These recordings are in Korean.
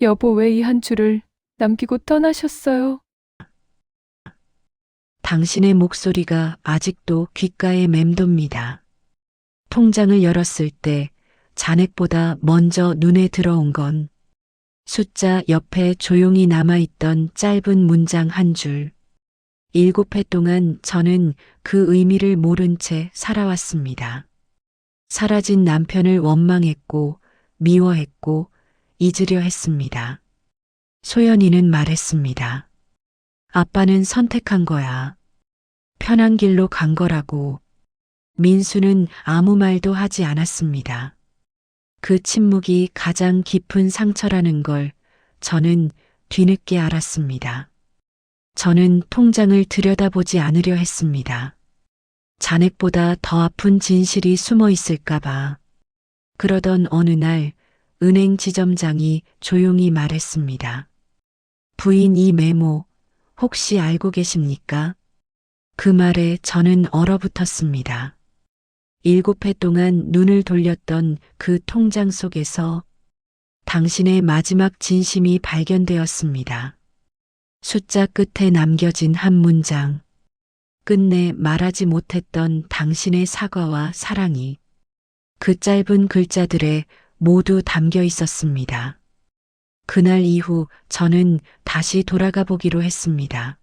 여보, 왜 이 한 줄을 남기고 떠나셨어요? 당신의 목소리가 아직도 귓가에 맴돕니다. 통장을 열었을 때 잔액보다 먼저 눈에 들어온 건 숫자 옆에 조용히 남아있던 짧은 문장 한 줄. 7해 동안 저는 그 의미를 모른 채 살아왔습니다. 사라진 남편을 원망했고 미워했고 잊으려 했습니다. 소연이는 말했습니다. 아빠는 선택한 거야. 편한 길로 간 거라고. 민수는 아무 말도 하지 않았습니다. 그 침묵이 가장 깊은 상처라는 걸 저는 뒤늦게 알았습니다. 저는 통장을 들여다보지 않으려 했습니다. 잔액보다 더 아픈 진실이 숨어 있을까봐. 그러던 어느 날 은행 지점장이 조용히 말했습니다. 부인, 이 메모 혹시 알고 계십니까? 그 말에 저는 얼어붙었습니다. 7해 동안 눈을 돌렸던 그 통장 속에서 당신의 마지막 진심이 발견되었습니다. 숫자 끝에 남겨진 한 문장. 끝내 말하지 못했던 당신의 사과와 사랑이 그 짧은 글자들에 모두 담겨 있었습니다. 그날 이후 저는 다시 돌아가 보기로 했습니다.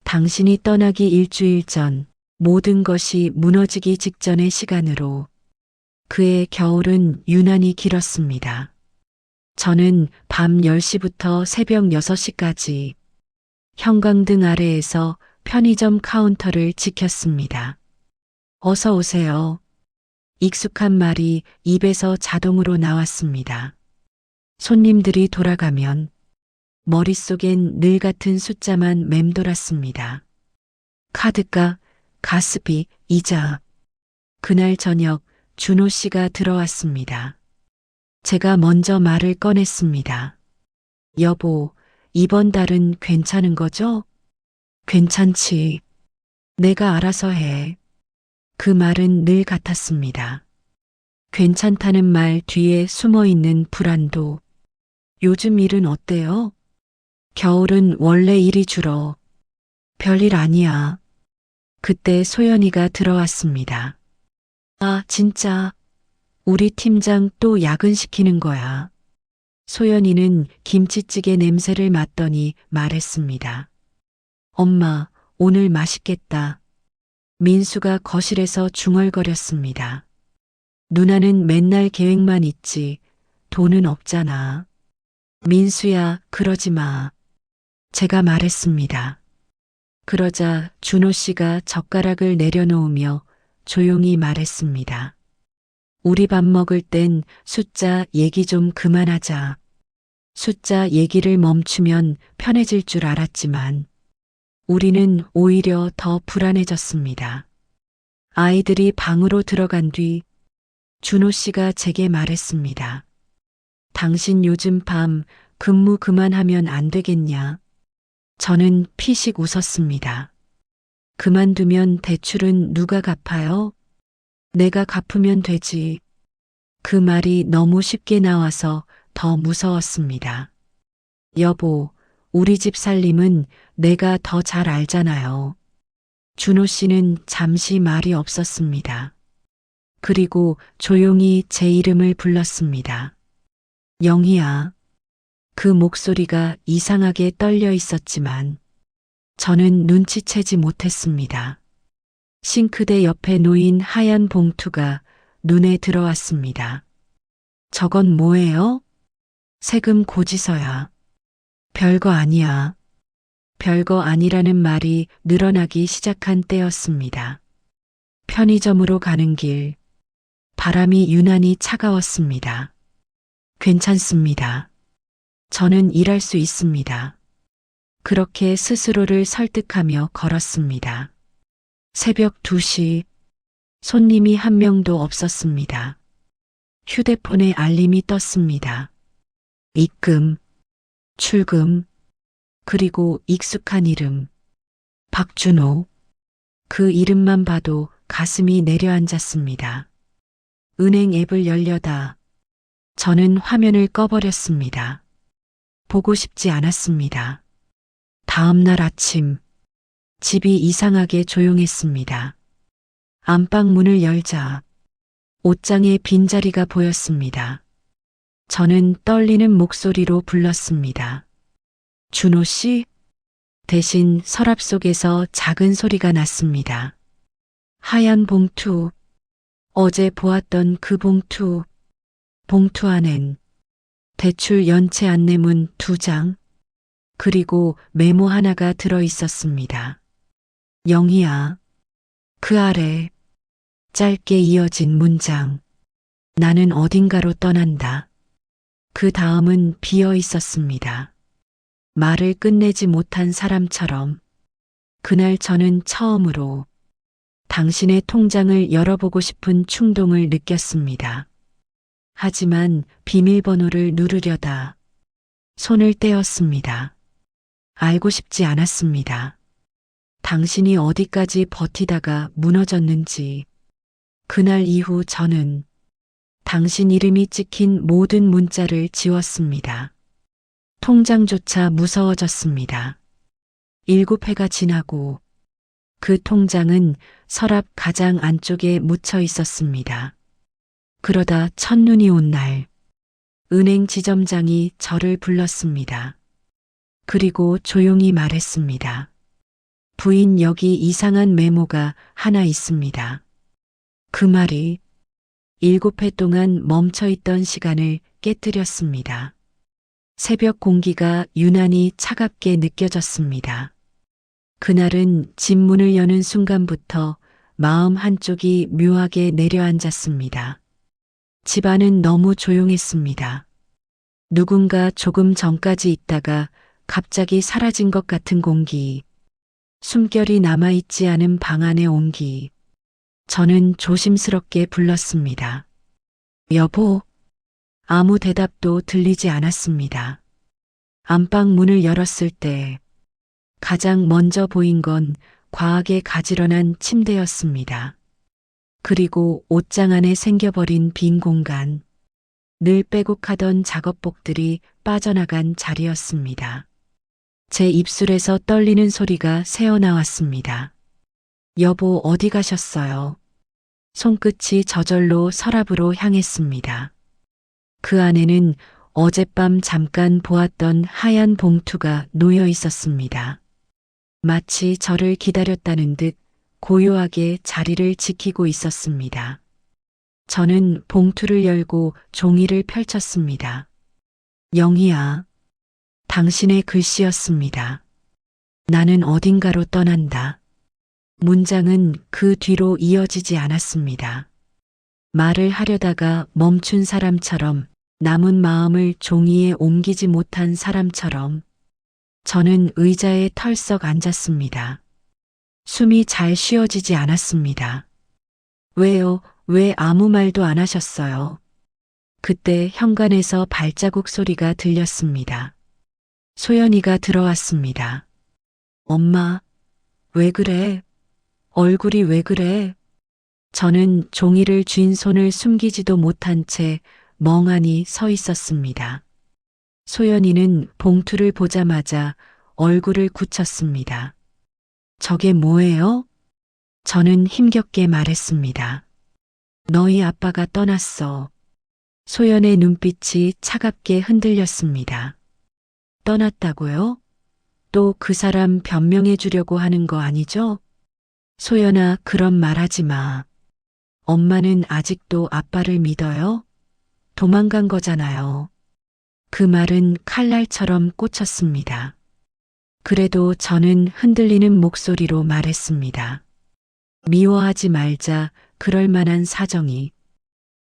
당신이 떠나기 일주일 전 모든 것이 무너지기 직전의 시간으로 그의 겨울은 유난히 길었습니다. 저는 밤 10시부터 새벽 6시까지 형광등 아래에서 편의점 카운터를 지켰습니다. 어서 오세요. 익숙한 말이 입에서 자동으로 나왔습니다. 손님들이 돌아가면 머릿속엔 늘 같은 숫자만 맴돌았습니다. 카드값, 가스비, 이자. 그날 저녁 준호 씨가 들어왔습니다. 제가 먼저 말을 꺼냈습니다. 여보, 이번 달은 괜찮은 거죠? 괜찮지. 내가 알아서 해. 그 말은 늘 같았습니다. 괜찮다는 말 뒤에 숨어 있는 불안도. 요즘 일은 어때요? 겨울은 원래 일이 줄어. 별일 아니야. 그때 소연이가 들어왔습니다. 아, 진짜. 우리 팀장 또 야근시키는 거야. 소연이는 김치찌개 냄새를 맡더니 말했습니다. 엄마, 오늘 맛있겠다. 민수가 거실에서 중얼거렸습니다. 누나는 맨날 계획만 있지. 돈은 없잖아. 민수야, 그러지 마. 제가 말했습니다. 그러자 준호 씨가 젓가락을 내려놓으며 조용히 말했습니다. 우리 밥 먹을 땐 숫자 얘기 좀 그만하자. 숫자 얘기를 멈추면 편해질 줄 알았지만 우리는 오히려 더 불안해졌습니다. 아이들이 방으로 들어간 뒤 준호 씨가 제게 말했습니다. 당신 요즘 밤 근무 그만하면 안 되겠냐? 저는 피식 웃었습니다. 그만두면 대출은 누가 갚아요? 내가 갚으면 되지. 그 말이 너무 쉽게 나와서 더 무서웠습니다. 여보, 우리 집 살림은 내가 더 잘 알잖아요. 준호 씨는 잠시 말이 없었습니다. 그리고 조용히 제 이름을 불렀습니다. 영희야. 그 목소리가 이상하게 떨려 있었지만 저는 눈치채지 못했습니다. 싱크대 옆에 놓인 하얀 봉투가 눈에 들어왔습니다. 저건 뭐예요? 세금 고지서야. 별거 아니야. 별거 아니라는 말이 늘어나기 시작한 때였습니다. 편의점으로 가는 길, 바람이 유난히 차가웠습니다. 괜찮습니다. 저는 일할 수 있습니다. 그렇게 스스로를 설득하며 걸었습니다. 새벽 2시, 손님이 한 명도 없었습니다. 휴대폰에 알림이 떴습니다. 입금, 출금, 그리고 익숙한 이름, 박준호. 그 이름만 봐도 가슴이 내려앉았습니다. 은행 앱을 열려다 저는 화면을 꺼버렸습니다. 보고 싶지 않았습니다. 다음 날 아침, 집이 이상하게 조용했습니다. 안방 문을 열자 옷장에 빈자리가 보였습니다. 저는 떨리는 목소리로 불렀습니다. 준호 씨? 대신 서랍 속에서 작은 소리가 났습니다. 하얀 봉투, 어제 보았던 그 봉투, 봉투 안엔 대출 연체 안내문 2장, 그리고 메모 하나가 들어 있었습니다. 영희야, 그 아래 짧게 이어진 문장. 나는 어딘가로 떠난다. 그 다음은 비어 있었습니다. 말을 끝내지 못한 사람처럼 그날 저는 처음으로 당신의 통장을 열어보고 싶은 충동을 느꼈습니다. 하지만 비밀번호를 누르려다 손을 떼었습니다. 알고 싶지 않았습니다. 당신이 어디까지 버티다가 무너졌는지. 그날 이후 저는 당신 이름이 찍힌 모든 문자를 지웠습니다. 통장조차 무서워졌습니다. 7회가 지나고 그 통장은 서랍 가장 안쪽에 묻혀 있었습니다. 그러다 첫눈이 온 날, 은행 지점장이 저를 불렀습니다. 그리고 조용히 말했습니다. 부인, 여기 이상한 메모가 하나 있습니다. 그 말이 7회 동안 멈춰있던 시간을 깨뜨렸습니다. 새벽 공기가 유난히 차갑게 느껴졌습니다. 그날은 집 문을 여는 순간부터 마음 한쪽이 묘하게 내려앉았습니다. 집안은 너무 조용했습니다. 누군가 조금 전까지 있다가 갑자기 사라진 것 같은 공기, 숨결이 남아있지 않은 방 안의 온기. 저는 조심스럽게 불렀습니다. 여보. 아무 대답도 들리지 않았습니다. 안방 문을 열었을 때 가장 먼저 보인 건 과하게 가지런한 침대였습니다. 그리고 옷장 안에 생겨버린 빈 공간, 늘 빼곡하던 작업복들이 빠져나간 자리였습니다. 제 입술에서 떨리는 소리가 새어나왔습니다. 여보, 어디 가셨어요? 손끝이 저절로 서랍으로 향했습니다. 그 안에는 어젯밤 잠깐 보았던 하얀 봉투가 놓여 있었습니다. 마치 저를 기다렸다는 듯 고요하게 자리를 지키고 있었습니다. 저는 봉투를 열고 종이를 펼쳤습니다. 영희야, 당신의 글씨였습니다. 나는 어딘가로 떠난다. 문장은 그 뒤로 이어지지 않았습니다. 말을 하려다가 멈춘 사람처럼, 남은 마음을 종이에 옮기지 못한 사람처럼 저는 의자에 털썩 앉았습니다. 숨이 잘 쉬어지지 않았습니다. 왜요? 왜 아무 말도 안 하셨어요? 그때 현관에서 발자국 소리가 들렸습니다. 소연이가 들어왔습니다. 엄마, 왜 그래? 얼굴이 왜 그래? 저는 종이를 쥔 손을 숨기지도 못한 채 멍하니 서 있었습니다. 소연이는 봉투를 보자마자 얼굴을 굳혔습니다. 저게 뭐예요? 저는 힘겹게 말했습니다. 너희 아빠가 떠났어. 소연의 눈빛이 차갑게 흔들렸습니다. 떠났다고요? 또 그 사람 변명해 주려고 하는 거 아니죠? 소연아, 그런 말 하지 마. 엄마는 아직도 아빠를 믿어요? 도망간 거잖아요. 그 말은 칼날처럼 꽂혔습니다. 그래도 저는 흔들리는 목소리로 말했습니다. 미워하지 말자. 그럴 만한 사정이.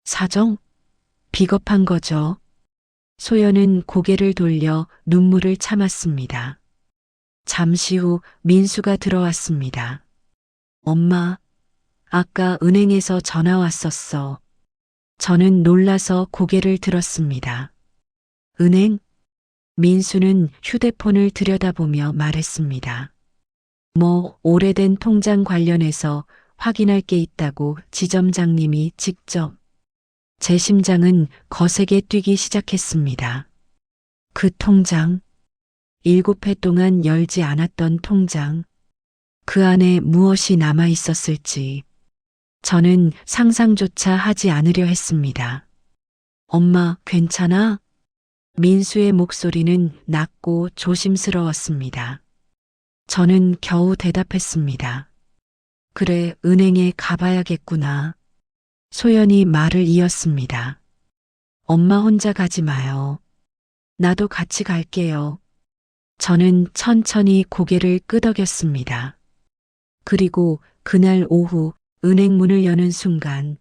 사정? 비겁한 거죠. 소연은 고개를 돌려 눈물을 참았습니다. 잠시 후 민수가 들어왔습니다. 엄마, 아까 은행에서 전화 왔었어. 저는 놀라서 고개를 들었습니다. 은행? 민수는 휴대폰을 들여다보며 말했습니다. 뭐 오래된 통장 관련해서 확인할 게 있다고 지점장님이 직접. 제 심장은 거세게 뛰기 시작했습니다. 그 통장, 7회 동안 열지 않았던 통장, 그 안에 무엇이 남아 있었을지 저는 상상조차 하지 않으려 했습니다. 엄마, 괜찮아? 민수의 목소리는 낮고 조심스러웠습니다. 저는 겨우 대답했습니다. 그래, 은행에 가봐야겠구나. 소연이 말을 이었습니다. 엄마 혼자 가지 마요. 나도 같이 갈게요. 저는 천천히 고개를 끄덕였습니다. 그리고 그날 오후 은행 문을 여는 순간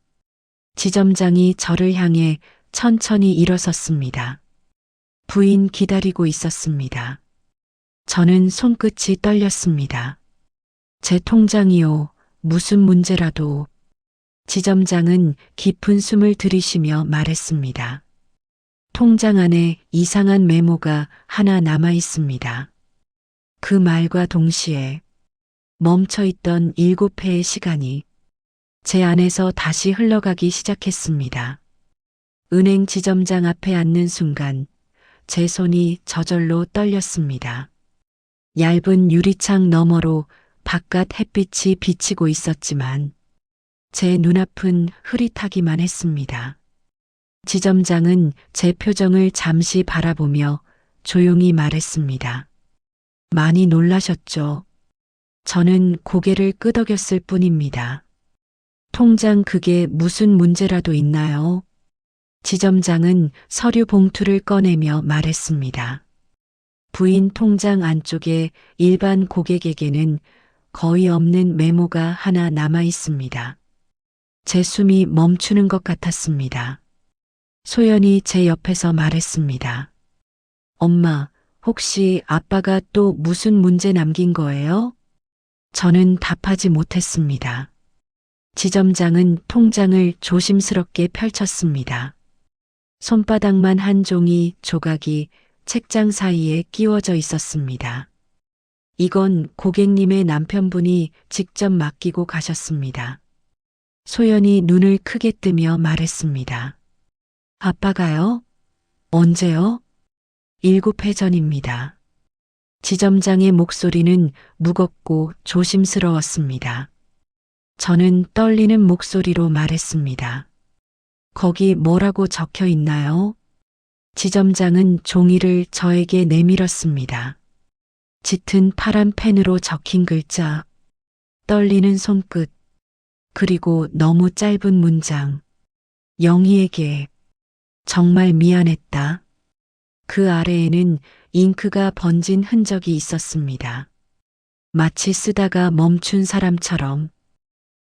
지점장이 저를 향해 천천히 일어섰습니다. 부인 기다리고 있었습니다. 저는 손끝이 떨렸습니다. 제 통장이요. 무슨 문제라도. 지점장은 깊은 숨을 들이쉬며 말했습니다. 통장 안에 이상한 메모가 하나 남아 있습니다. 그 말과 동시에 멈춰있던 7회의 시간이 제 안에서 다시 흘러가기 시작했습니다. 은행 지점장 앞에 앉는 순간 제 손이 저절로 떨렸습니다. 얇은 유리창 너머로 바깥 햇빛이 비치고 있었지만 제 눈앞은 흐릿하기만 했습니다. 지점장은 제 표정을 잠시 바라보며 조용히 말했습니다. 많이 놀라셨죠? 저는 고개를 끄덕였을 뿐입니다. 통장 그게 무슨 문제라도 있나요? 지점장은 서류 봉투를 꺼내며 말했습니다. 부인 통장 안쪽에 일반 고객에게는 거의 없는 메모가 하나 남아 있습니다. 제 숨이 멈추는 것 같았습니다. 소연이 제 옆에서 말했습니다. 엄마, 혹시 아빠가 또 무슨 문제 남긴 거예요? 저는 답하지 못했습니다. 지점장은 통장을 조심스럽게 펼쳤습니다. 손바닥만 한 종이 조각이 책장 사이에 끼워져 있었습니다. 이건 고객님의 남편분이 직접 맡기고 가셨습니다. 소연이 눈을 크게 뜨며 말했습니다. 아빠가요? 언제요? 7회 전입니다. 지점장의 목소리는 무겁고 조심스러웠습니다. 저는 떨리는 목소리로 말했습니다. 거기 뭐라고 적혀 있나요? 지점장은 종이를 저에게 내밀었습니다. 짙은 파란 펜으로 적힌 글자, 떨리는 손끝, 그리고 너무 짧은 문장. 영희에게 정말 미안했다. 그 아래에는 잉크가 번진 흔적이 있었습니다. 마치 쓰다가 멈춘 사람처럼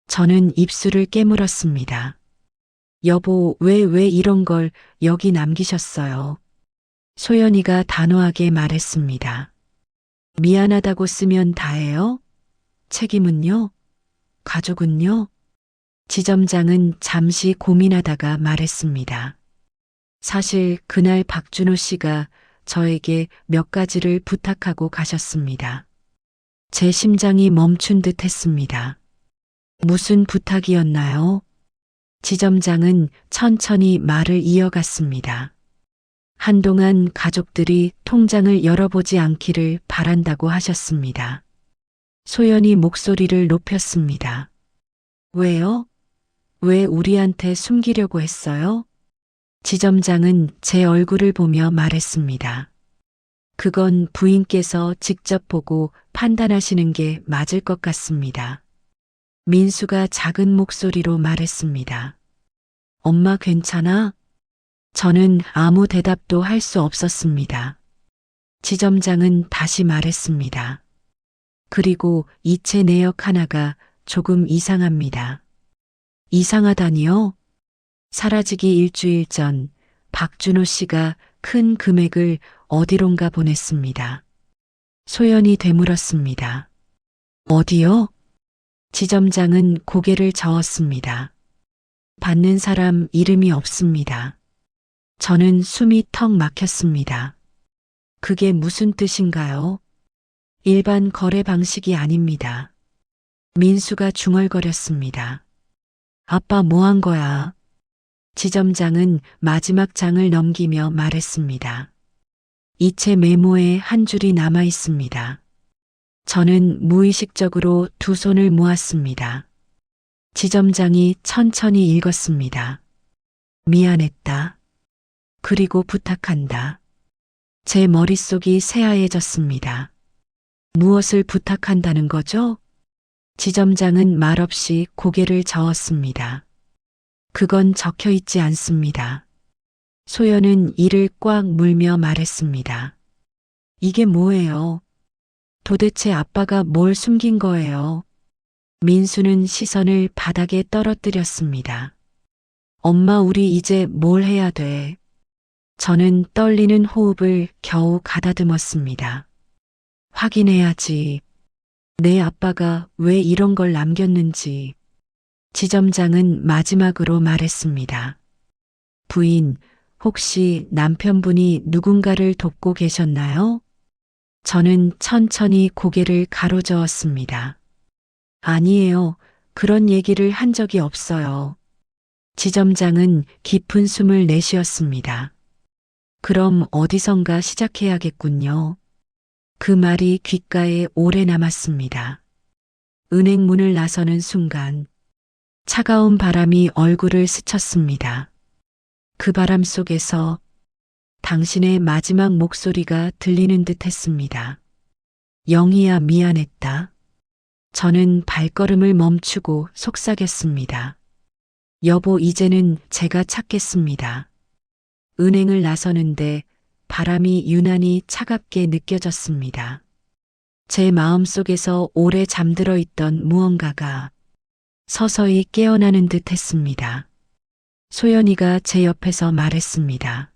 저는 입술을 깨물었습니다. 여보, 왜 이런 걸 여기 남기셨어요? 소연이가 단호하게 말했습니다. 미안하다고 쓰면 다예요? 책임은요? 가족은요? 지점장은 잠시 고민하다가 말했습니다. 사실 그날 박준호 씨가 저에게 몇 가지를 부탁하고 가셨습니다. 제 심장이 멈춘 듯 했습니다. 무슨 부탁이었나요? 지점장은 천천히 말을 이어갔습니다. 한동안 가족들이 통장을 열어보지 않기를 바란다고 하셨습니다. 소연이 목소리를 높였습니다. 왜요? 왜 우리한테 숨기려고 했어요? 지점장은 제 얼굴을 보며 말했습니다. 그건 부인께서 직접 보고 판단하시는 게 맞을 것 같습니다. 민수가 작은 목소리로 말했습니다. 엄마 괜찮아? 저는 아무 대답도 할 수 없었습니다. 지점장은 다시 말했습니다. 그리고 이체 내역 하나가 조금 이상합니다. 이상하다니요? 사라지기 일주일 전 박준호 씨가 큰 금액을 어디론가 보냈습니다. 소연이 되물었습니다. 어디요? 지점장은 고개를 저었습니다. 받는 사람 이름이 없습니다. 저는 숨이 턱 막혔습니다. 그게 무슨 뜻인가요? 일반 거래 방식이 아닙니다. 민수가 중얼거렸습니다. 아빠 뭐 한 거야? 지점장은 마지막 장을 넘기며 말했습니다. 이체 메모에 한 줄이 남아 있습니다. 저는 무의식적으로 두 손을 모았습니다. 지점장이 천천히 읽었습니다. 미안했다. 그리고 부탁한다. 제 머릿속이 새하얘졌습니다. 무엇을 부탁한다는 거죠? 지점장은 말없이 고개를 저었습니다. 그건 적혀 있지 않습니다. 소연은 이를 꽉 물며 말했습니다. 이게 뭐예요? 도대체 아빠가 뭘 숨긴 거예요? 민수는 시선을 바닥에 떨어뜨렸습니다. 엄마, 우리 이제 뭘 해야 돼? 저는 떨리는 호흡을 겨우 가다듬었습니다. 확인해야지. 내 아빠가 왜 이런 걸 남겼는지. 지점장은 마지막으로 말했습니다. 부인, 혹시 남편분이 누군가를 돕고 계셨나요? 저는 천천히 고개를 가로저었습니다. 아니에요. 그런 얘기를 한 적이 없어요. 지점장은 깊은 숨을 내쉬었습니다. 그럼 어디선가 시작해야겠군요. 그 말이 귓가에 오래 남았습니다. 은행 문을 나서는 순간 차가운 바람이 얼굴을 스쳤습니다. 그 바람 속에서 당신의 마지막 목소리가 들리는 듯 했습니다. 영희야, 미안했다. 저는 발걸음을 멈추고 속삭였습니다. 여보, 이제는 제가 찾겠습니다. 은행을 나서는데 바람이 유난히 차갑게 느껴졌습니다. 제 마음속에서 오래 잠들어 있던 무언가가 서서히 깨어나는 듯 했습니다. 소연이가 제 옆에서 말했습니다.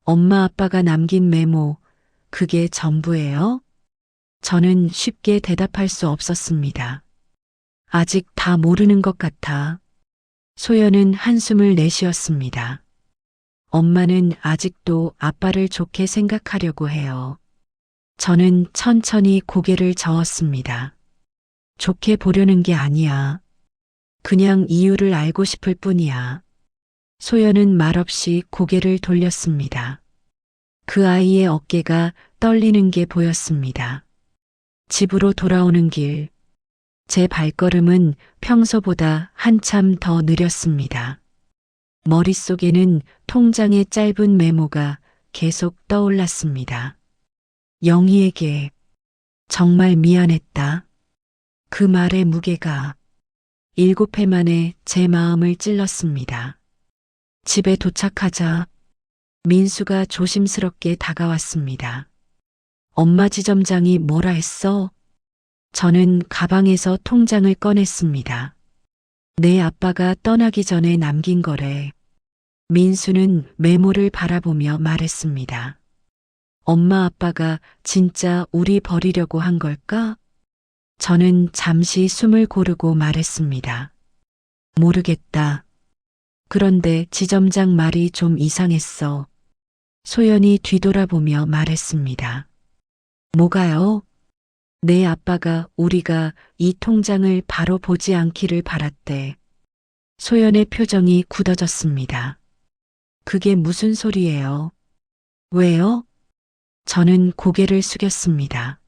엄마, 아빠가 남긴 메모, 그게 전부예요? 저는 쉽게 대답할 수 없었습니다. 아직 다 모르는 것 같아. 소연은 한숨을 내쉬었습니다. 엄마는 아직도 아빠를 좋게 생각하려고 해요. 저는 천천히 고개를 저었습니다. 좋게 보려는 게 아니야. 그냥 이유를 알고 싶을 뿐이야. 소연은 말없이 고개를 돌렸습니다. 그 아이의 어깨가 떨리는 게 보였습니다. 집으로 돌아오는 길, 제 발걸음은 평소보다 한참 더 느렸습니다. 머릿속에는 통장의 짧은 메모가 계속 떠올랐습니다. 영희에게 정말 미안했다. 그 말의 무게가 7회 만에 제 마음을 찔렀습니다. 집에 도착하자 민수가 조심스럽게 다가왔습니다. 엄마, 지점장이 뭐라 했어? 저는 가방에서 통장을 꺼냈습니다. 내 아빠가 떠나기 전에 남긴 거래. 민수는 메모를 바라보며 말했습니다. 엄마, 아빠가 진짜 우리 버리려고 한 걸까? 저는 잠시 숨을 고르고 말했습니다. 모르겠다. 그런데 지점장 말이 좀 이상했어. 소연이 뒤돌아보며 말했습니다. 뭐가요? 내 아빠가 우리가 이 통장을 바로 보지 않기를 바랐대. 소연의 표정이 굳어졌습니다. 그게 무슨 소리예요? 왜요? 저는 고개를 숙였습니다.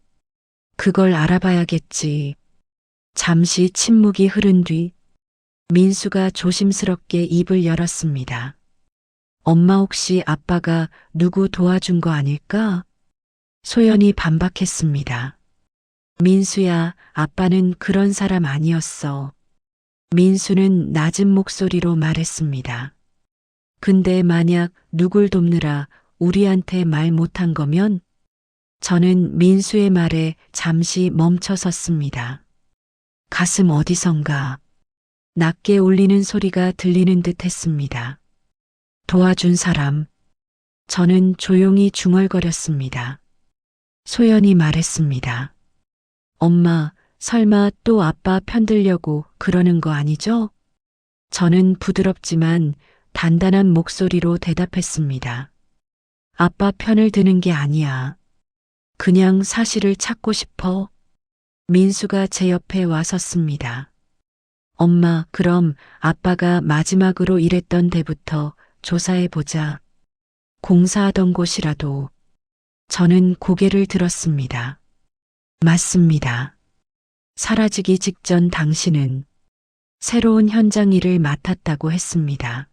그걸 알아봐야겠지. 잠시 침묵이 흐른 뒤 민수가 조심스럽게 입을 열었습니다. 엄마, 혹시 아빠가 누구 도와준 거 아닐까? 소연이 반박했습니다. 민수야, 아빠는 그런 사람 아니었어. 민수는 낮은 목소리로 말했습니다. 근데 만약 누굴 돕느라 우리한테 말 못한 거면? 저는 민수의 말에 잠시 멈춰 섰습니다. 가슴 어디선가 낮게 울리는 소리가 들리는 듯 했습니다. 도와준 사람. 저는 조용히 중얼거렸습니다. 소연이 말했습니다. 엄마, 설마 또 아빠 편들려고 그러는 거 아니죠? 저는 부드럽지만 단단한 목소리로 대답했습니다. 아빠 편을 드는 게 아니야. 그냥 사실을 찾고 싶어. 민수가 제 옆에 와 섰습니다. 엄마, 그럼 아빠가 마지막으로 일했던 데부터 조사해보자. 공사하던 곳이라도. 저는 고개를 들었습니다. 맞습니다. 사라지기 직전 당신은 새로운 현장 일을 맡았다고 했습니다.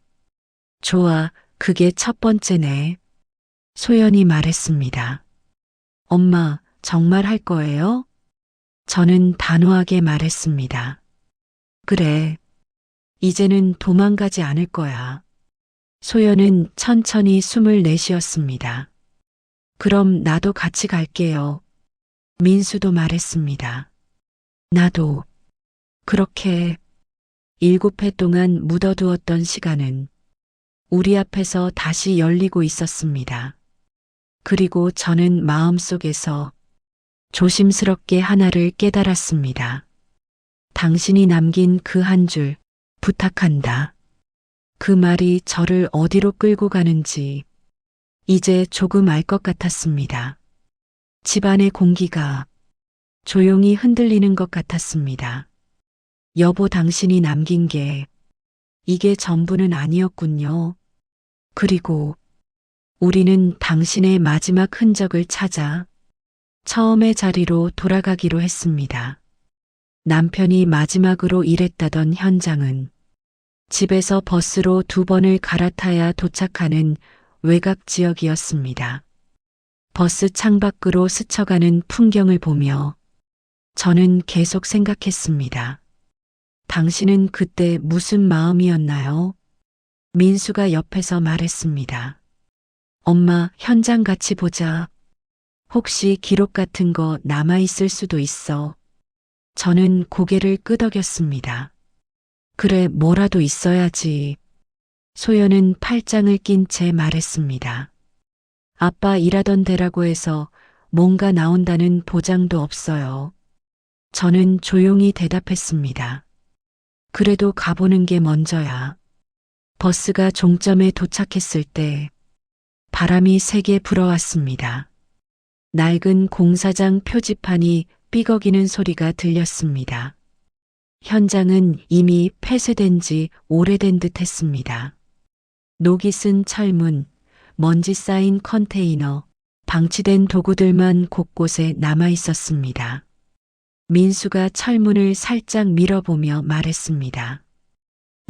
좋아, 그게 첫 번째네. 소연이 말했습니다. 엄마, 정말 할 거예요? 저는 단호하게 말했습니다. 그래. 이제는 도망가지 않을 거야. 소연은 천천히 숨을 내쉬었습니다. 그럼 나도 같이 갈게요. 민수도 말했습니다. 나도. 그렇게 7해 동안 묻어두었던 시간은 우리 앞에서 다시 열리고 있었습니다. 그리고 저는 마음속에서 조심스럽게 하나를 깨달았습니다. 당신이 남긴 그 한 줄, 부탁한다. 그 말이 저를 어디로 끌고 가는지 이제 조금 알 것 같았습니다. 집안의 공기가 조용히 흔들리는 것 같았습니다. 여보, 당신이 남긴 게 이게 전부는 아니었군요. 그리고 우리는 당신의 마지막 흔적을 찾아 처음의 자리로 돌아가기로 했습니다. 남편이 마지막으로 일했다던 현장은 집에서 버스로 2번을 갈아타야 도착하는 외곽 지역이었습니다. 버스 창밖으로 스쳐가는 풍경을 보며 저는 계속 생각했습니다. 당신은 그때 무슨 마음이었나요? 민수가 옆에서 말했습니다. 엄마, 현장 같이 보자. 혹시 기록 같은 거 남아있을 수도 있어. 저는 고개를 끄덕였습니다. 그래, 뭐라도 있어야지. 소연은 팔짱을 낀 채 말했습니다. 아빠 일하던 데라고 해서 뭔가 나온다는 보장도 없어요. 저는 조용히 대답했습니다. 그래도 가보는 게 먼저야. 버스가 종점에 도착했을 때 바람이 세게 불어왔습니다. 낡은 공사장 표지판이 삐걱이는 소리가 들렸습니다. 현장은 이미 폐쇄된 지 오래된 듯 했습니다. 녹이 쓴 철문, 먼지 쌓인 컨테이너, 방치된 도구들만 곳곳에 남아 있었습니다. 민수가 철문을 살짝 밀어보며 말했습니다.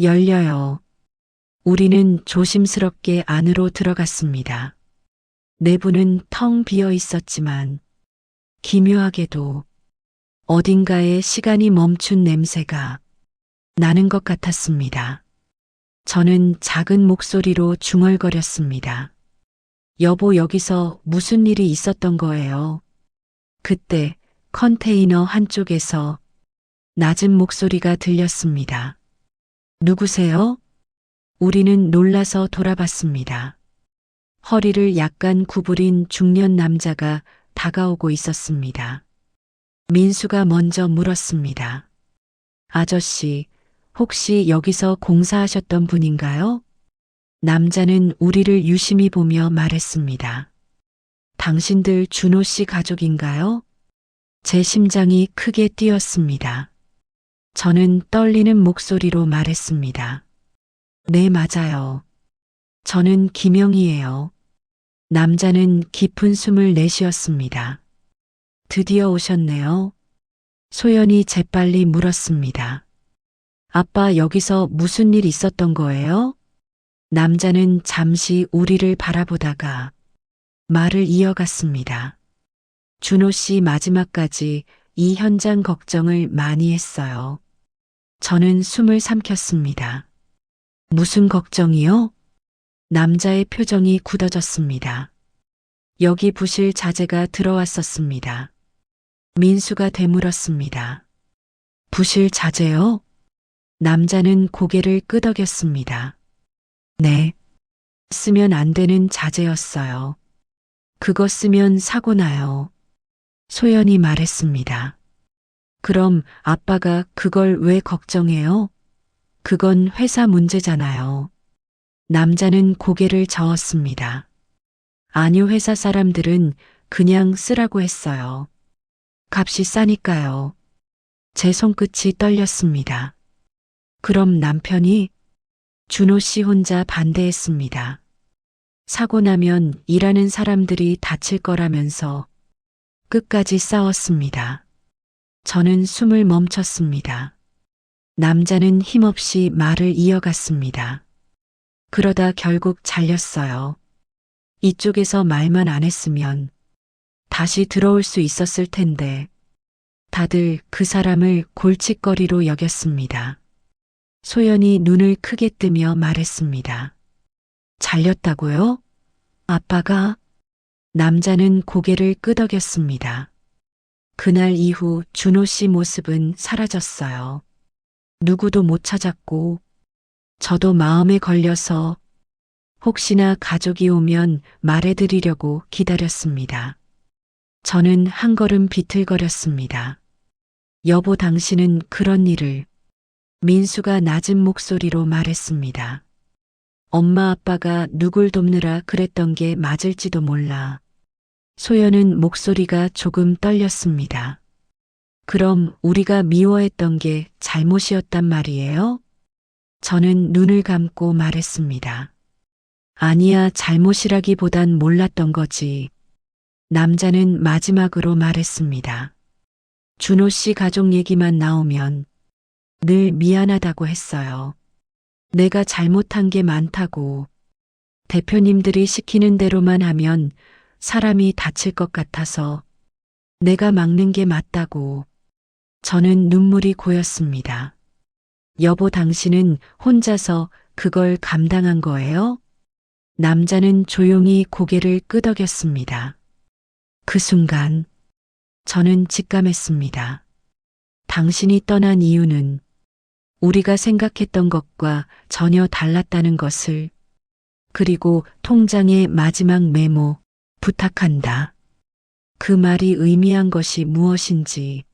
열려요. 우리는 조심스럽게 안으로 들어갔습니다. 내부는 텅 비어 있었지만 기묘하게도 어딘가에 시간이 멈춘 냄새가 나는 것 같았습니다. 저는 작은 목소리로 중얼거렸습니다. 여보, 여기서 무슨 일이 있었던 거예요? 그때 컨테이너 한쪽에서 낮은 목소리가 들렸습니다. 누구세요? 우리는 놀라서 돌아봤습니다. 허리를 약간 구부린 중년 남자가 다가오고 있었습니다. 민수가 먼저 물었습니다. 아저씨, 혹시 여기서 공사하셨던 분인가요? 남자는 우리를 유심히 보며 말했습니다. 당신들 준호 씨 가족인가요? 제 심장이 크게 뛰었습니다. 저는 떨리는 목소리로 말했습니다. 네, 맞아요. 저는 김영희예요. 남자는 깊은 숨을 내쉬었습니다. 드디어 오셨네요. 소연이 재빨리 물었습니다. 아빠, 여기서 무슨 일 있었던 거예요? 남자는 잠시 우리를 바라보다가 말을 이어갔습니다. 준호 씨 마지막까지 이 현장 걱정을 많이 했어요. 저는 숨을 삼켰습니다. 무슨 걱정이요? 남자의 표정이 굳어졌습니다. 여기 부실 자재가 들어왔었습니다. 민수가 되물었습니다. 부실 자재요? 남자는 고개를 끄덕였습니다. 네. 쓰면 안 되는 자재였어요. 그거 쓰면 사고 나요. 소연이 말했습니다. 그럼 아빠가 그걸 왜 걱정해요? 그건 회사 문제잖아요. 남자는 고개를 저었습니다. 아니요, 회사 사람들은 그냥 쓰라고 했어요. 값이 싸니까요. 제 손끝이 떨렸습니다. 그럼 남편이? 준호 씨 혼자 반대했습니다. 사고 나면 일하는 사람들이 다칠 거라면서 끝까지 싸웠습니다. 저는 숨을 멈췄습니다. 남자는 힘없이 말을 이어갔습니다. 그러다 결국 잘렸어요. 이쪽에서 말만 안 했으면 다시 들어올 수 있었을 텐데 다들 그 사람을 골칫거리로 여겼습니다. 소연이 눈을 크게 뜨며 말했습니다. 잘렸다고요? 아빠가? 남자는 고개를 끄덕였습니다. 그날 이후 준호 씨 모습은 사라졌어요. 누구도 못 찾았고 저도 마음에 걸려서 혹시나 가족이 오면 말해드리려고 기다렸습니다. 저는 한 걸음 비틀거렸습니다. 여보, 당신은 그런 일을. 민수가 낮은 목소리로 말했습니다. 엄마 아빠가 누굴 돕느라 그랬던 게 맞을지도 몰라. 소연은 목소리가 조금 떨렸습니다. 그럼 우리가 미워했던 게 잘못이었단 말이에요? 저는 눈을 감고 말했습니다. 아니야, 잘못이라기보단 몰랐던 거지. 남자는 마지막으로 말했습니다. 준호 씨 가족 얘기만 나오면 늘 미안하다고 했어요. 내가 잘못한 게 많다고. 대표님들이 시키는 대로만 하면 사람이 다칠 것 같아서 내가 막는 게 맞다고. 저는 눈물이 고였습니다. 여보, 당신은 혼자서 그걸 감당한 거예요? 남자는 조용히 고개를 끄덕였습니다. 그 순간 저는 직감했습니다. 당신이 떠난 이유는 우리가 생각했던 것과 전혀 달랐다는 것을. 그리고 통장의 마지막 메모, 부탁한다. 그 말이 의미한 것이 무엇인지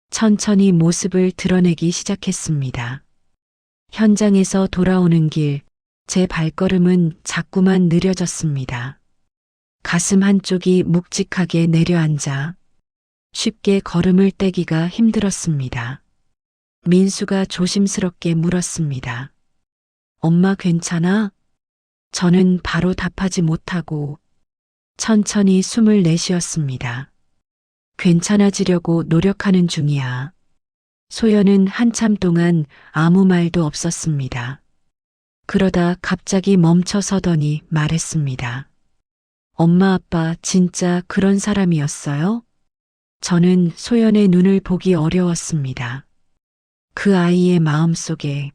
천천히 모습을 드러내기 시작했습니다. 현장에서 돌아오는 길, 제 발걸음은 자꾸만 느려졌습니다. 가슴 한쪽이 묵직하게 내려앉아 쉽게 걸음을 떼기가 힘들었습니다. 민수가 조심스럽게 물었습니다. 엄마 괜찮아? 저는 바로 답하지 못하고 천천히 숨을 내쉬었습니다. 괜찮아지려고 노력하는 중이야. 소연은 한참 동안 아무 말도 없었습니다. 그러다 갑자기 멈춰서더니 말했습니다. 엄마 아빠 진짜 그런 사람이었어요? 저는 소연의 눈을 보기 어려웠습니다. 그 아이의 마음속에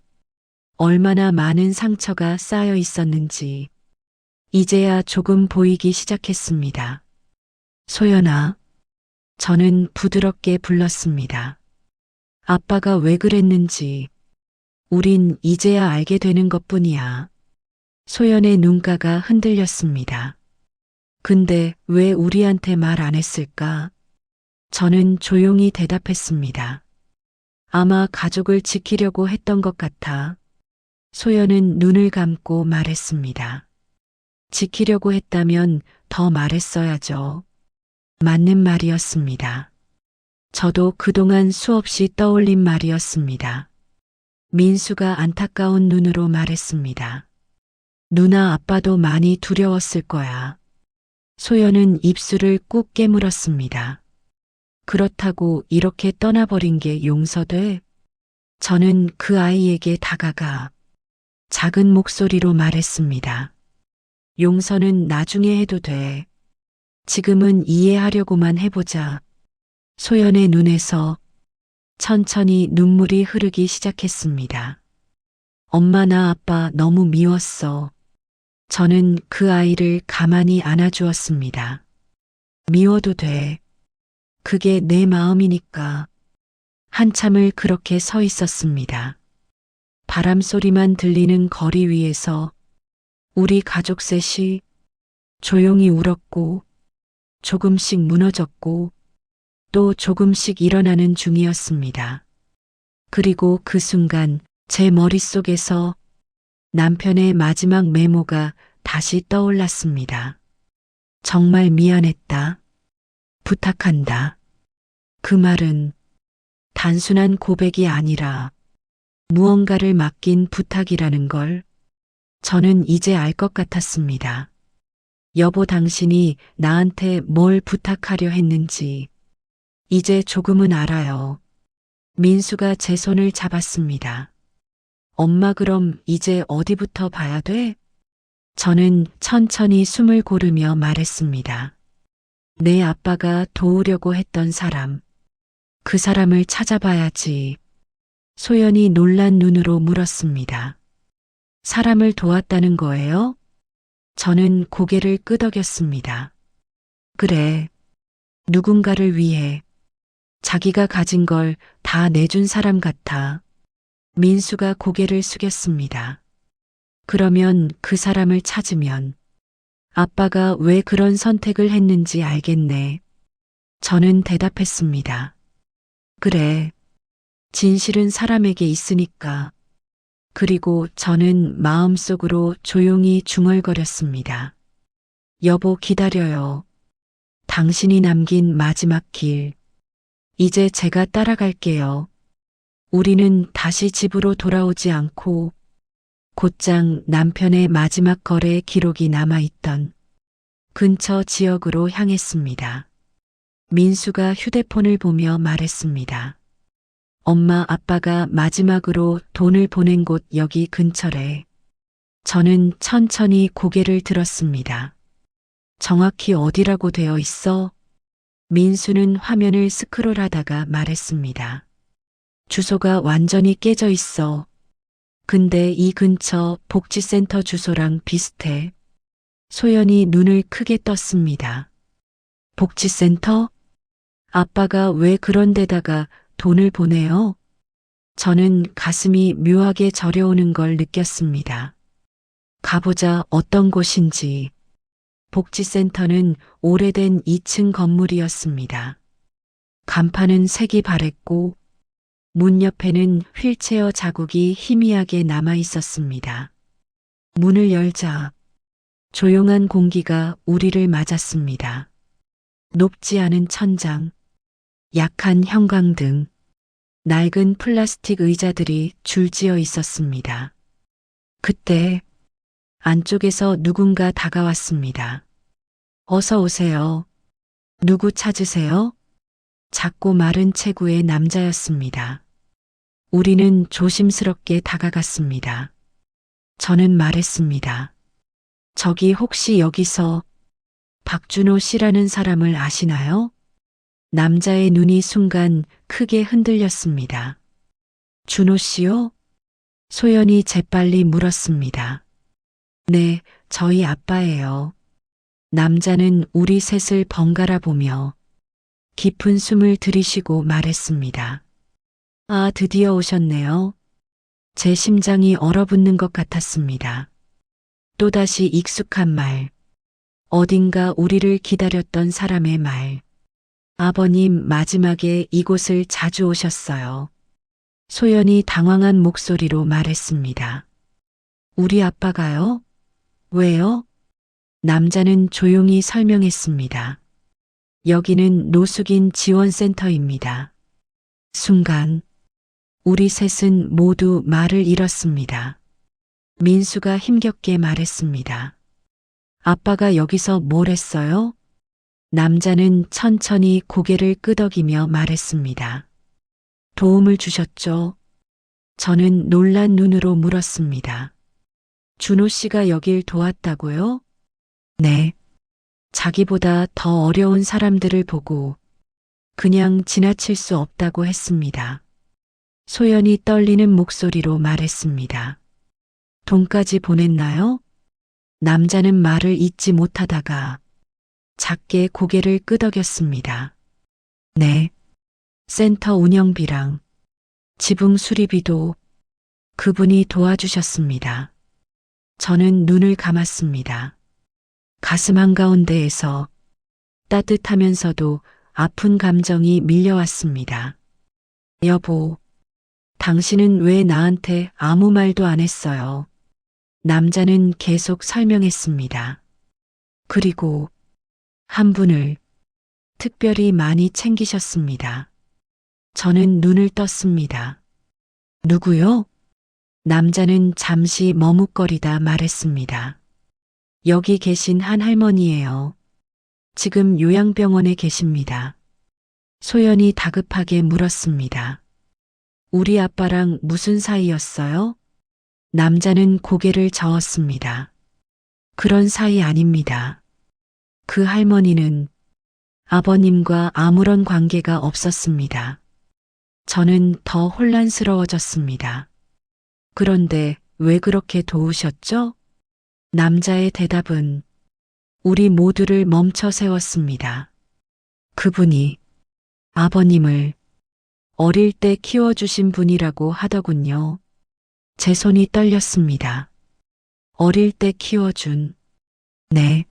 얼마나 많은 상처가 쌓여 있었는지 이제야 조금 보이기 시작했습니다. 소연아, 저는 부드럽게 불렀습니다. 아빠가 왜 그랬는지 우린 이제야 알게 되는 것뿐이야. 소연의 눈가가 흔들렸습니다. 근데 왜 우리한테 말 안 했을까? 저는 조용히 대답했습니다. 아마 가족을 지키려고 했던 것 같아. 소연은 눈을 감고 말했습니다. 지키려고 했다면 더 말했어야죠. 맞는 말이었습니다. 저도 그동안 수없이 떠올린 말이었습니다. 민수가 안타까운 눈으로 말했습니다. 누나 아빠도 많이 두려웠을 거야. 소연은 입술을 꾹 깨물었습니다. 그렇다고 이렇게 떠나버린 게 용서돼? 저는 그 아이에게 다가가 작은 목소리로 말했습니다. 용서는 나중에 해도 돼. 지금은 이해하려고만 해보자. 소연의 눈에서 천천히 눈물이 흐르기 시작했습니다. 엄마나 아빠 너무 미웠어. 저는 그 아이를 가만히 안아주었습니다. 미워도 돼. 그게 내 마음이니까. 한참을 그렇게 서 있었습니다. 바람 소리만 들리는 거리 위에서 우리 가족 셋이 조용히 울었고 조금씩 무너졌고 또 조금씩 일어나는 중이었습니다. 그리고 그 순간 제 머릿속에서 남편의 마지막 메모가 다시 떠올랐습니다. 정말 미안했다. 부탁한다. 그 말은 단순한 고백이 아니라 무언가를 맡긴 부탁이라는 걸 저는 이제 알 것 같았습니다. 여보, 당신이 나한테 뭘 부탁하려 했는지 이제 조금은 알아요. 민수가 제 손을 잡았습니다. 엄마, 그럼 이제 어디부터 봐야 돼? 저는 천천히 숨을 고르며 말했습니다. 내 아빠가 도우려고 했던 사람, 그 사람을 찾아봐야지. 소연이 놀란 눈으로 물었습니다. 사람을 도왔다는 거예요? 저는 고개를 끄덕였습니다. 그래. 누군가를 위해 자기가 가진 걸 다 내준 사람 같아. 민수가 고개를 숙였습니다. 그러면 그 사람을 찾으면 아빠가 왜 그런 선택을 했는지 알겠네. 저는 대답했습니다. 그래. 진실은 사람에게 있으니까. 그리고 저는 마음속으로 조용히 중얼거렸습니다. 여보, 기다려요. 당신이 남긴 마지막 길. 이제 제가 따라갈게요. 우리는 다시 집으로 돌아오지 않고 곧장 남편의 마지막 거래 기록이 남아있던 근처 지역으로 향했습니다. 민수가 휴대폰을 보며 말했습니다. 엄마, 아빠가 마지막으로 돈을 보낸 곳 여기 근처래. 저는 천천히 고개를 들었습니다. 정확히 어디라고 되어 있어? 민수는 화면을 스크롤하다가 말했습니다. 주소가 완전히 깨져 있어. 근데 이 근처 복지센터 주소랑 비슷해. 소연이 눈을 크게 떴습니다. 복지센터? 아빠가 왜 그런 데다가 돈을 보내요? 저는 가슴이 묘하게 저려오는 걸 느꼈습니다. 가보자, 어떤 곳인지. 복지센터는 오래된 2층 건물이었습니다. 간판은 색이 바랬고 문 옆에는 휠체어 자국이 희미하게 남아 있었습니다. 문을 열자 조용한 공기가 우리를 맞았습니다. 높지 않은 천장, 약한 형광등, 낡은 플라스틱 의자들이 줄지어 있었습니다. 그때 안쪽에서 누군가 다가왔습니다. 어서 오세요. 누구 찾으세요? 작고 마른 체구의 남자였습니다. 우리는 조심스럽게 다가갔습니다. 저는 말했습니다. 저기 혹시 여기서 박준호 씨라는 사람을 아시나요? 남자의 눈이 순간 크게 흔들렸습니다. 준호 씨요? 소연이 재빨리 물었습니다. 네, 저희 아빠예요. 남자는 우리 셋을 번갈아 보며 깊은 숨을 들이쉬고 말했습니다. 아, 드디어 오셨네요. 제 심장이 얼어붙는 것 같았습니다. 또다시 익숙한 말. 어딘가 우리를 기다렸던 사람의 말. 아버님, 마지막에 이곳을 자주 오셨어요. 소연이 당황한 목소리로 말했습니다. 우리 아빠가요? 왜요? 남자는 조용히 설명했습니다. 여기는 노숙인 지원센터입니다. 순간 우리 셋은 모두 말을 잃었습니다. 민수가 힘겹게 말했습니다. 아빠가 여기서 뭘 했어요? 남자는 천천히 고개를 끄덕이며 말했습니다. 도움을 주셨죠? 저는 놀란 눈으로 물었습니다. 준호 씨가 여길 도왔다고요? 네. 자기보다 더 어려운 사람들을 보고 그냥 지나칠 수 없다고 했습니다. 소연이 떨리는 목소리로 말했습니다. 돈까지 보냈나요? 남자는 말을 잇지 못하다가 작게 고개를 끄덕였습니다. 네. 센터 운영비랑 지붕 수리비도 그분이 도와주셨습니다. 저는 눈을 감았습니다. 가슴 한가운데에서 따뜻하면서도 아픈 감정이 밀려왔습니다. 여보, 당신은 왜 나한테 아무 말도 안 했어요? 남자는 계속 설명했습니다. 그리고 한 분을 특별히 많이 챙기셨습니다. 저는 눈을 떴습니다. 누구요? 남자는 잠시 머뭇거리다 말했습니다. 여기 계신 한 할머니예요. 지금 요양병원에 계십니다. 소연이 다급하게 물었습니다. 우리 아빠랑 무슨 사이였어요? 남자는 고개를 저었습니다. 그런 사이 아닙니다. 그 할머니는 아버님과 아무런 관계가 없었습니다. 저는 더 혼란스러워졌습니다. 그런데 왜 그렇게 도우셨죠? 남자의 대답은 우리 모두를 멈춰 세웠습니다. 그분이 아버님을 어릴 때 키워주신 분이라고 하더군요. 제 손이 떨렸습니다. 어릴 때 키워준. 네.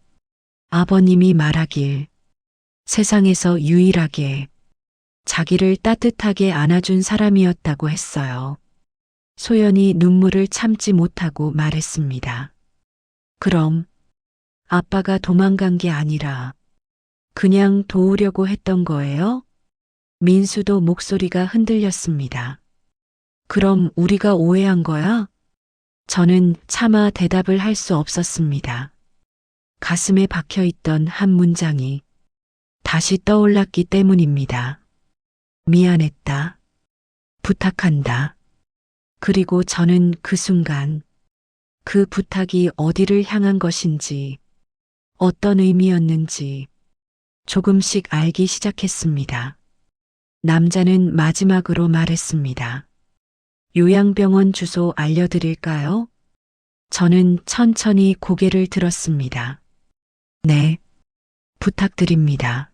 아버님이 말하길 세상에서 유일하게 자기를 따뜻하게 안아준 사람이었다고 했어요. 소연이 눈물을 참지 못하고 말했습니다. 그럼 아빠가 도망간 게 아니라 그냥 도우려고 했던 거예요? 민수도 목소리가 흔들렸습니다. 그럼 우리가 오해한 거야? 저는 차마 대답을 할 수 없었습니다. 가슴에 박혀 있던 한 문장이 다시 떠올랐기 때문입니다. 미안했다. 부탁한다. 그리고 저는 그 순간 그 부탁이 어디를 향한 것인지 어떤 의미였는지 조금씩 알기 시작했습니다. 남자는 마지막으로 말했습니다. 요양병원 주소 알려드릴까요? 저는 천천히 고개를 들었습니다. 네, 부탁드립니다.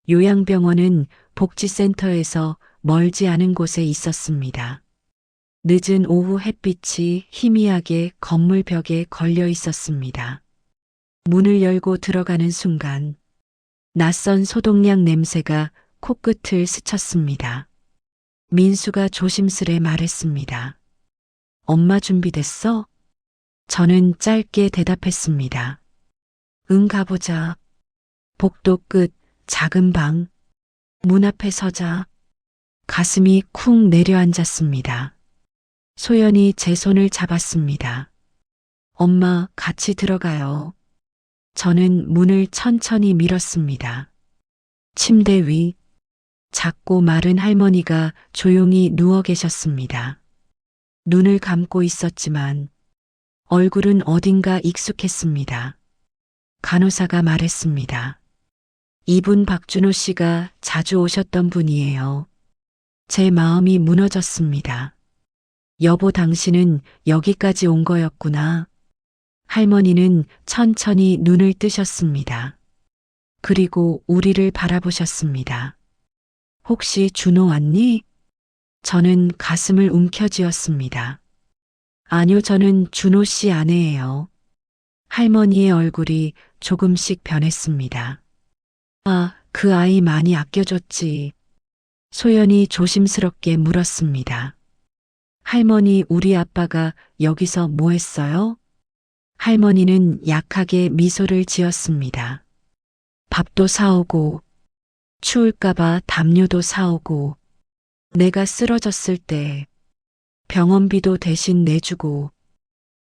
요양병원은 복지센터에서 멀지 않은 곳에 있었습니다. 늦은 오후 햇빛이 희미하게 건물 벽에 걸려 있었습니다. 문을 열고 들어가는 순간 낯선 소독약 냄새가 코끝을 스쳤습니다. 민수가 조심스레 말했습니다. 엄마 준비됐어? 저는 짧게 대답했습니다. 응, 가보자. 복도 끝 작은 방. 문 앞에 서자. 가슴이 쿵 내려앉았습니다. 소연이 제 손을 잡았습니다. 엄마, 같이 들어가요. 저는 문을 천천히 밀었습니다. 침대 위 작고 마른 할머니가 조용히 누워 계셨습니다. 눈을 감고 있었지만 얼굴은 어딘가 익숙했습니다. 간호사가 말했습니다. 이분 박준호 씨가 자주 오셨던 분이에요. 제 마음이 무너졌습니다. 여보, 당신은 여기까지 온 거였구나. 할머니는 천천히 눈을 뜨셨습니다. 그리고 우리를 바라보셨습니다. 혹시 준호 왔니? 저는 가슴을 움켜쥐었습니다. 아니요, 저는 준호 씨 아내예요. 할머니의 얼굴이 조금씩 변했습니다. 아, 그 아이 많이 아껴줬지. 소연이 조심스럽게 물었습니다. 할머니, 우리 아빠가 여기서 뭐 했어요? 할머니는 약하게 미소를 지었습니다. 밥도 사오고, 추울까봐 담요도 사오고, 내가 쓰러졌을 때 병원비도 대신 내주고.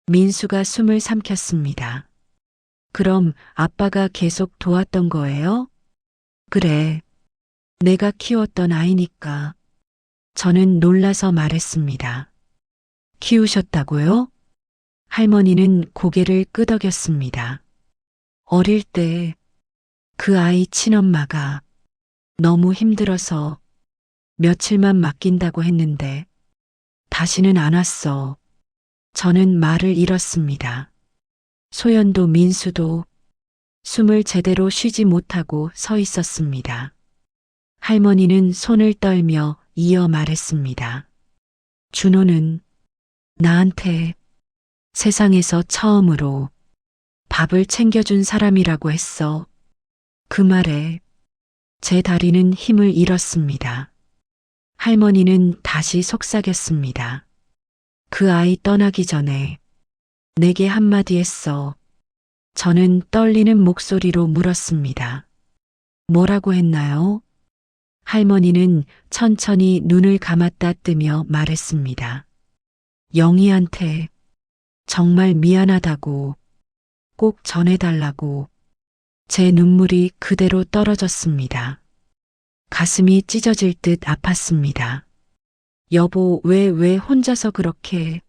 민수가 숨을 삼켰습니다. 그럼 아빠가 계속 도왔던 거예요? 그래. 내가 키웠던 아이니까. 저는 놀라서 말했습니다. 키우셨다고요? 할머니는 고개를 끄덕였습니다. 어릴 때 그 아이 친엄마가 너무 힘들어서 며칠만 맡긴다고 했는데 다시는 안 왔어. 저는 말을 잃었습니다. 소연도 민수도 숨을 제대로 쉬지 못하고 서 있었습니다. 할머니는 손을 떨며 이어 말했습니다. 준호는 나한테 세상에서 처음으로 밥을 챙겨준 사람이라고 했어. 그 말에 제 다리는 힘을 잃었습니다. 할머니는 다시 속삭였습니다. 그 아이 떠나기 전에 내게 한마디 했어. 저는 떨리는 목소리로 물었습니다. 뭐라고 했나요? 할머니는 천천히 눈을 감았다 뜨며 말했습니다. 영희한테 정말 미안하다고. 꼭 전해달라고. 제 눈물이 그대로 떨어졌습니다. 가슴이 찢어질 듯 아팠습니다. 여보, 왜 혼자서 그렇게.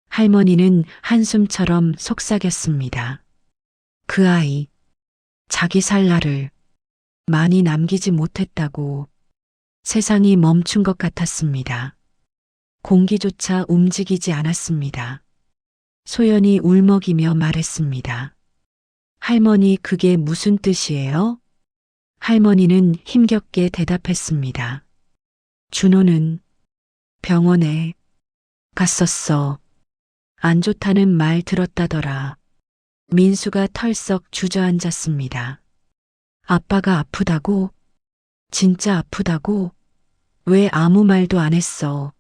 할머니는 한숨처럼 속삭였습니다. 그 아이, 자기 살 날을 많이 남기지 못했다고. 세상이 멈춘 것 같았습니다. 공기조차 움직이지 않았습니다. 소연이 울먹이며 말했습니다. 할머니, 그게 무슨 뜻이에요? 할머니는 힘겹게 대답했습니다. 준호는 병원에 갔었어. 안 좋다는 말 들었다더라. 민수가 털썩 주저앉았습니다. 아빠가 아프다고? 진짜 아프다고? 왜 아무 말도 안 했어?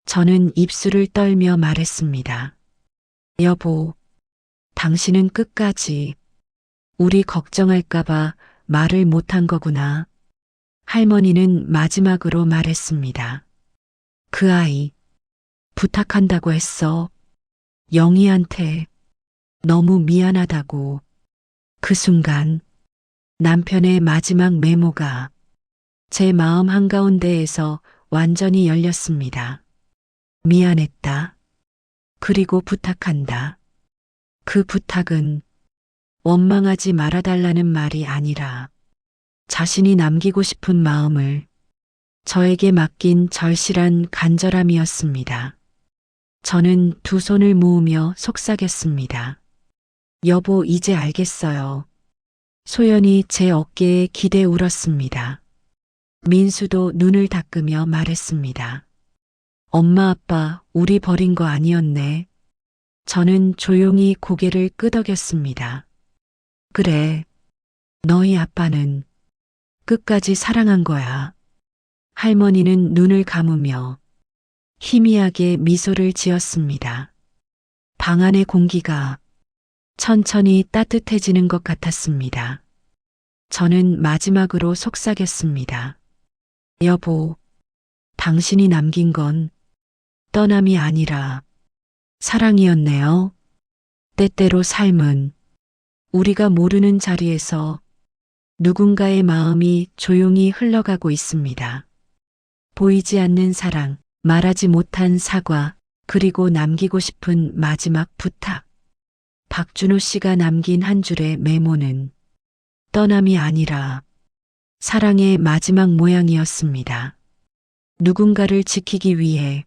저는 입술을 떨며 말했습니다. 여보, 당신은 끝까지 우리 걱정할까봐 말을 못한 거구나. 할머니는 마지막으로 말했습니다. 그 아이, 부탁한다고 했어. 영희한테 너무 미안하다고. 그 순간 남편의 마지막 메모가 제 마음 한가운데에서 완전히 열렸습니다. 미안했다. 그리고 부탁한다. 그 부탁은 원망하지 말아달라는 말이 아니라 자신이 남기고 싶은 마음을 저에게 맡긴 절실한 간절함이었습니다. 저는 두 손을 모으며 속삭였습니다. 여보, 이제 알겠어요. 소연이 제 어깨에 기대 울었습니다. 민수도 눈을 닦으며 말했습니다. 엄마, 아빠, 우리 버린 거 아니었네. 저는 조용히 고개를 끄덕였습니다. 그래, 너희 아빠는 끝까지 사랑한 거야. 할머니는 눈을 감으며 희미하게 미소를 지었습니다. 방 안의 공기가 천천히 따뜻해지는 것 같았습니다. 저는 마지막으로 속삭였습니다. 여보, 당신이 남긴 건 떠남이 아니라 사랑이었네요. 때때로 삶은 우리가 모르는 자리에서 누군가의 마음이 조용히 흘러가고 있습니다. 보이지 않는 사랑, 말하지 못한 사과, 그리고 남기고 싶은 마지막 부탁. 박준호 씨가 남긴 한 줄의 메모는 떠남이 아니라 사랑의 마지막 모양이었습니다. 누군가를 지키기 위해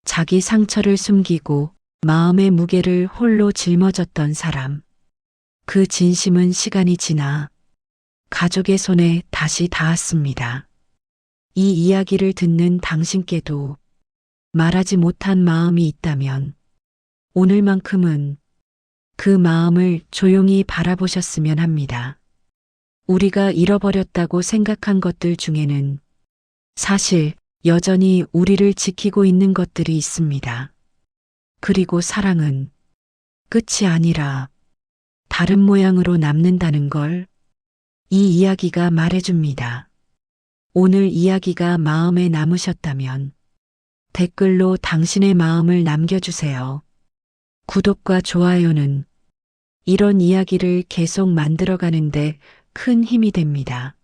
자기 상처를 숨기고 마음의 무게를 홀로 짊어졌던 사람. 그 진심은 시간이 지나 가족의 손에 다시 닿았습니다. 이 이야기를 듣는 당신께도 말하지 못한 마음이 있다면 오늘만큼은 그 마음을 조용히 바라보셨으면 합니다. 우리가 잃어버렸다고 생각한 것들 중에는 사실 여전히 우리를 지키고 있는 것들이 있습니다. 그리고 사랑은 끝이 아니라 다른 모양으로 남는다는 걸 이 이야기가 말해줍니다. 오늘 이야기가 마음에 남으셨다면 댓글로 당신의 마음을 남겨주세요. 구독과 좋아요는 이런 이야기를 계속 만들어가는데 큰 힘이 됩니다.